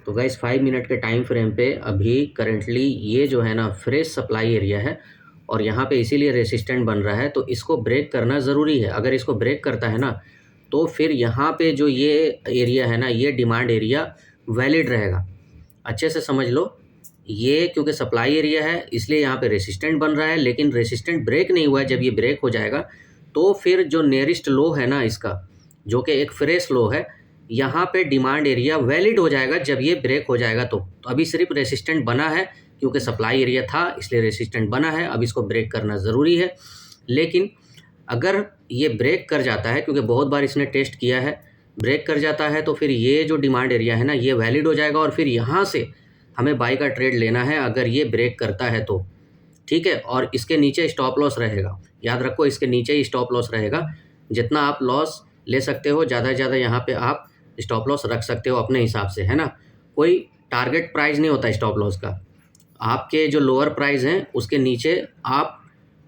तो guys 5 minute के time frame पे अभी करंटली ये जो है ना फ्रेश सप्लाई एरिया है और यहाँ पे इसीलिए रेसिस्टेंट बन रहा है, तो इसको ब्रेक करना ज़रूरी है। अगर इसको ब्रेक करता है ना तो फिर यहाँ पे जो ये एरिया है ना, ये डिमांड एरिया वैलिड रहेगा। अच्छे से समझ लो, ये क्योंकि सप्लाई एरिया है इसलिए यहाँ पे रेसिस्टेंट बन रहा है, लेकिन रेसिस्टेंट ब्रेक नहीं हुआ है। जब ये ब्रेक हो जाएगा तो फिर जो नियरेस्ट लो है ना इसका, जो कि एक फ्रेश लो है, यहाँ पे डिमांड एरिया वैलिड हो जाएगा जब ये ब्रेक हो जाएगा। तो अभी सिर्फ रेसिस्टेंट बना है क्योंकि सप्लाई एरिया था इसलिए रेसिस्टेंट बना है। अब इसको ब्रेक करना ज़रूरी है, लेकिन अगर ये ब्रेक कर जाता है, क्योंकि बहुत बार इसने टेस्ट किया है, ब्रेक कर जाता है तो फिर ये जो डिमांड एरिया है ना ये वैलिड हो जाएगा और फिर यहाँ से हमें बाई का ट्रेड लेना है अगर ये ब्रेक करता है तो, ठीक है। और इसके नीचे स्टॉप लॉस रहेगा, याद रखो इसके नीचे ही स्टॉप लॉस रहेगा। जितना आप लॉस ले सकते हो ज़्यादा से ज़्यादा यहाँ पे आप स्टॉप लॉस रख सकते हो अपने हिसाब से, है ना। कोई टारगेट प्राइस नहीं होता स्टॉप लॉस का। आपके जो लोअर प्राइस हैं उसके नीचे आप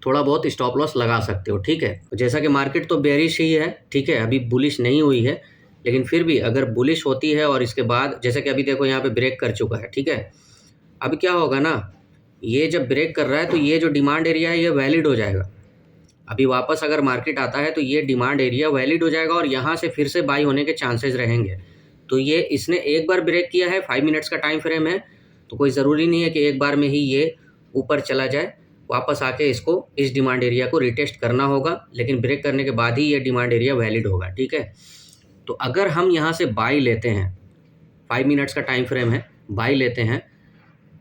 थोड़ा बहुत स्टॉप लॉस लगा सकते हो, ठीक है। जैसा कि मार्केट तो बेरिश ही है, ठीक है, अभी बुलिश नहीं हुई है, लेकिन फिर भी अगर बुलिश होती है और इसके बाद जैसे कि अभी देखो यहाँ पे ब्रेक कर चुका है, ठीक है। अब क्या होगा ना, ये जब ब्रेक कर रहा है तो ये जो डिमांड एरिया है ये वैलिड हो जाएगा। अभी वापस अगर मार्केट आता है तो ये डिमांड एरिया वैलिड हो जाएगा और यहाँ से फिर से बाई होने के चांसेस रहेंगे। तो ये इसने एक बार ब्रेक किया है, 5 मिनट्स का टाइम फ्रेम है, तो कोई ज़रूरी नहीं है कि एक बार में ही ये ऊपर चला जाए। वापस आके इसको इस डिमांड एरिया को रिटेस्ट करना होगा, लेकिन ब्रेक करने के बाद ही ये डिमांड एरिया वैलिड होगा, ठीक है। तो अगर हम यहाँ से बाई लेते हैं, 5 मिनट्स का टाइम फ्रेम है, बाई लेते हैं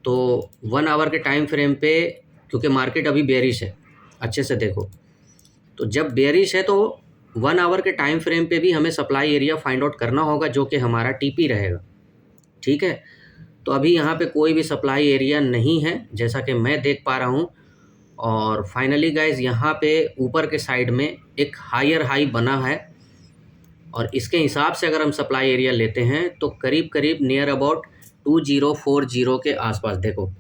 तो 1 आवर के टाइम फ्रेम पे, क्योंकि मार्केट अभी बेरिश है, अच्छे से देखो, तो जब बेरिश है तो 1 आवर के टाइम फ्रेम पे भी हमें सप्लाई एरिया फाइंड आउट करना होगा जो कि हमारा टीपी रहेगा, ठीक है। तो अभी यहाँ पे कोई भी सप्लाई एरिया नहीं है जैसा कि मैं देख पा रहा हूँ। और फाइनली गाइज यहाँ पे ऊपर के साइड में एक हायर हाई बना है और इसके हिसाब से अगर हम सप्लाई एरिया लेते हैं तो करीब करीब नियर अबाउट 2040 के आसपास, देखो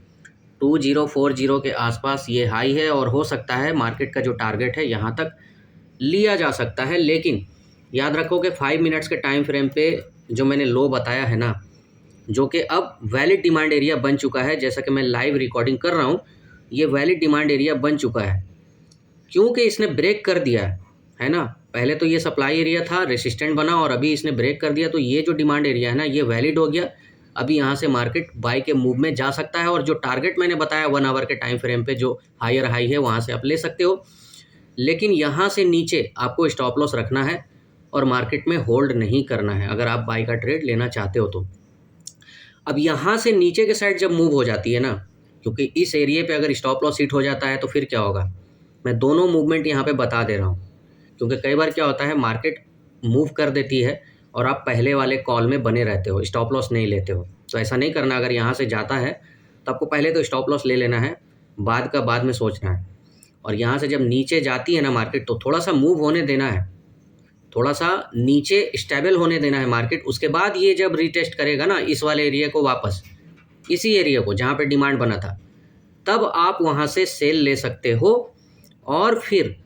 2040 के आसपास ये हाई है और हो सकता है मार्केट का जो टारगेट है यहाँ तक लिया जा सकता है। लेकिन याद रखो कि 5 मिनट्स के टाइम फ्रेम पे जो मैंने लो बताया है ना, जो कि अब वैलिड डिमांड एरिया बन चुका है, जैसा कि मैं लाइव रिकॉर्डिंग कर रहा हूँ, ये वैलिड डिमांड एरिया बन चुका है क्योंकि इसने ब्रेक कर दिया है ना। पहले तो ये सप्लाई एरिया था, रेसिस्टेंट बना और अभी इसने ब्रेक कर दिया, तो ये जो डिमांड एरिया है ना ये वैलिड हो गया। अभी यहाँ से मार्केट बाई के मूव में जा सकता है और जो टारगेट मैंने बताया 1 आवर के टाइम फ्रेम पे जो हायर हाई है वहाँ से आप ले सकते हो, लेकिन यहाँ से नीचे आपको स्टॉप लॉस रखना है और मार्केट में होल्ड नहीं करना है अगर आप बाई का ट्रेड लेना चाहते हो तो। अब यहाँ से नीचे के साइड जब मूव हो जाती है ना, क्योंकि इस एरिया पे अगर स्टॉप लॉस हिट हो जाता है तो फिर क्या होगा, मैं दोनों मूवमेंट यहाँ पे बता दे रहा हूँ। क्योंकि कई बार क्या होता है मार्केट मूव कर देती है और आप पहले वाले कॉल में बने रहते हो, स्टॉप लॉस नहीं लेते हो, तो ऐसा नहीं करना। अगर यहाँ से जाता है तो आपको पहले तो स्टॉप लॉस ले लेना है, बाद का बाद में सोचना है। और यहाँ से जब नीचे जाती है ना मार्केट तो थोड़ा सा मूव होने देना है, थोड़ा सा नीचे स्टेबल होने देना है मार्केट। उसके बाद ये जब रीटेस्ट करेगा ना इस वाले एरिया को, वापस इसी एरिया को जहाँ पे डिमांड बना था, तब आप वहाँ से सेल ले सकते हो। और फिर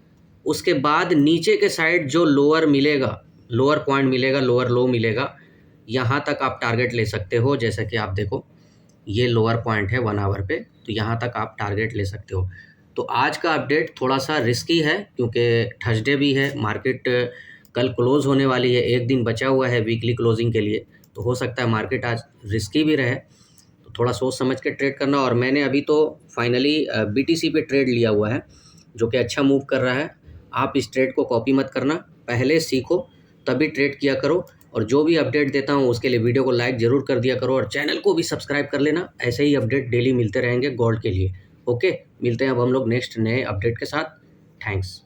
उसके बाद नीचे के साइड जो लोअर मिलेगा, लोअर पॉइंट मिलेगा, लोअर लो मिलेगा, यहाँ तक आप टारगेट ले सकते हो। जैसा कि आप देखो ये लोअर पॉइंट है 1 आवर पे, तो यहाँ तक आप टारगेट ले सकते हो। तो आज का अपडेट थोड़ा सा रिस्की है क्योंकि थर्सडे भी है, मार्केट कल क्लोज़ होने वाली है, एक दिन बचा हुआ है वीकली क्लोजिंग के लिए, तो हो सकता है मार्केट आज रिस्की भी रहे, तो थोड़ा सोच समझ के ट्रेड करना। और मैंने अभी तो फाइनली BTC पे ट्रेड लिया हुआ है जो कि अच्छा मूव कर रहा है। आप इस ट्रेड को कॉपी मत करना, पहले सीखो तभी ट्रेड किया करो। और जो भी अपडेट देता हूँ उसके लिए वीडियो को लाइक ज़रूर कर दिया करो और चैनल को भी सब्सक्राइब कर लेना, ऐसे ही अपडेट डेली मिलते रहेंगे गोल्ड के लिए। ओके, मिलते हैं अब हम लोग नेक्स्ट नए अपडेट के साथ। थैंक्स।